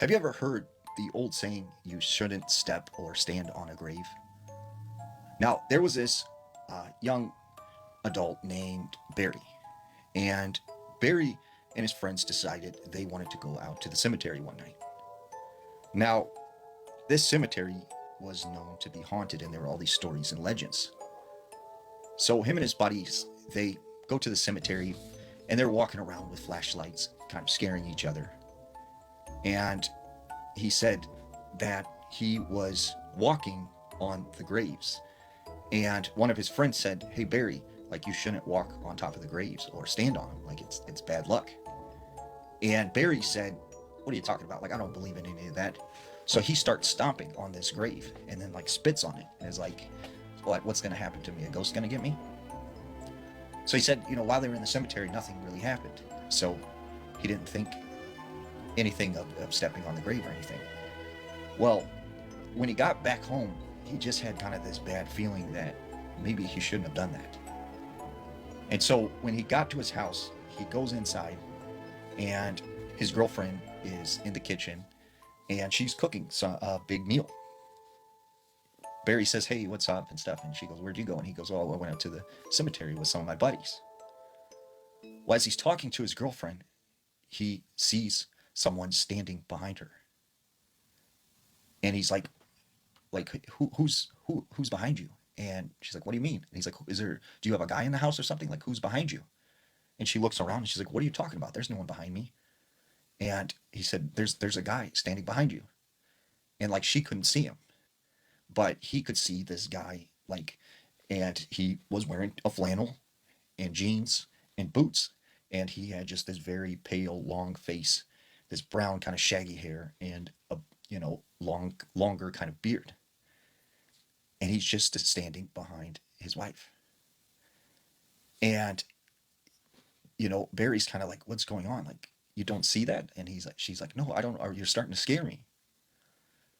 Have you ever heard the old saying, you shouldn't step or stand on a grave? Now, there was this young adult named Barry, and Barry and his friends decided they wanted to go out to the cemetery one night. Now, this cemetery was known to be haunted, and there were all these stories and legends. So, him and his buddies, they go to the cemetery, and they're walking around with flashlights, kind of scaring each other. And he said that he was walking on the graves. And one of his friends said, "Hey Barry, like you shouldn't walk on top of the graves or stand on them. Like it's bad luck." And Barry said, "What are you talking about? Like I don't believe in any of that." So he starts stomping on this grave and then like spits on it and is like, What's gonna happen to me? A ghost gonna get me?" So he said, while they were in the cemetery, nothing really happened. So he didn't think anything of stepping on the grave or anything. Well, when he got back home, he just had kind of this bad feeling that maybe he shouldn't have done that. And so when he got to his house, he goes inside and his girlfriend is in the kitchen and she's cooking a big meal. Barry says, "Hey, what's up?" and stuff. And she goes, "Where'd you go?" And he goes, "Oh, I went out to the cemetery with some of my buddies." Well, as he's talking to his girlfriend, he sees someone standing behind her. And he's like who's behind you? And she's like, "What do you mean?" And he's like, do you have a guy in the house or something? Like, who's behind you? And she looks around and she's like, "What are you talking about? There's no one behind me." And he said, there's a guy standing behind you. And like she couldn't see him, but he could see this guy, like, and he was wearing a flannel and jeans and boots. And he had just this very pale, long face, this brown kind of shaggy hair, and a longer kind of beard. And he's just standing behind his wife. And Barry's kind of like, "What's going on? Like, you don't see that?" And she's like, "No, I don't. Or you're starting to scare me."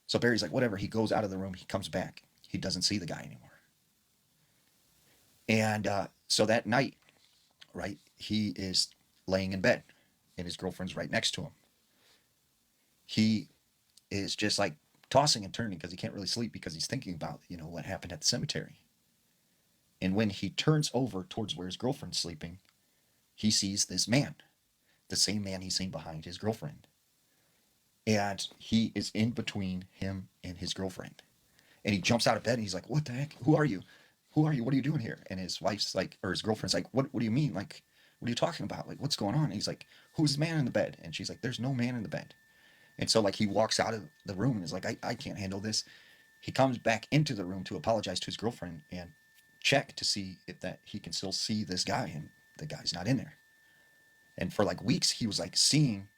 So Barry's like, "Whatever." He goes out of the room. He comes back. He doesn't see the guy anymore. And so that night, right, he is laying in bed, and his girlfriend's right next to him. He is just like tossing and turning because he can't really sleep because he's thinking about what happened at the cemetery. And when he turns over towards where his girlfriend's sleeping, he sees this man, the same man he's seen behind his girlfriend. And he is in between him and his girlfriend. And he jumps out of bed and he's like, "What the heck? Who are you? Who are you? What are you doing here?" And his wife's like, or his girlfriend's like, "What do you mean? Like, what are you talking about? Like, what's going on?" And he's like, "Who's the man in the bed?" And she's like, "There's no man in the bed." And so like he walks out of the room and is like, I can't handle this. He comes back into the room to apologize to his girlfriend and check to see if that he can still see this guy, and the guy's not in there. And for like weeks he was like seeing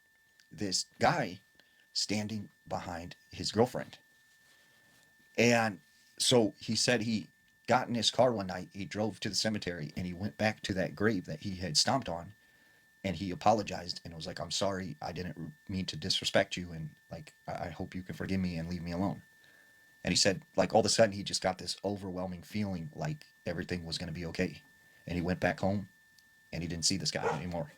this guy standing behind his girlfriend. And so he said he got in his car one night, he drove to the cemetery, and he went back to that grave that he had stomped on, and he apologized and was like, "I'm sorry, I didn't mean to disrespect you, and like I hope you can forgive me and leave me alone." And he said, like, all of a sudden he just got this overwhelming feeling like everything was going to be okay. And he went back home and he didn't see this guy anymore.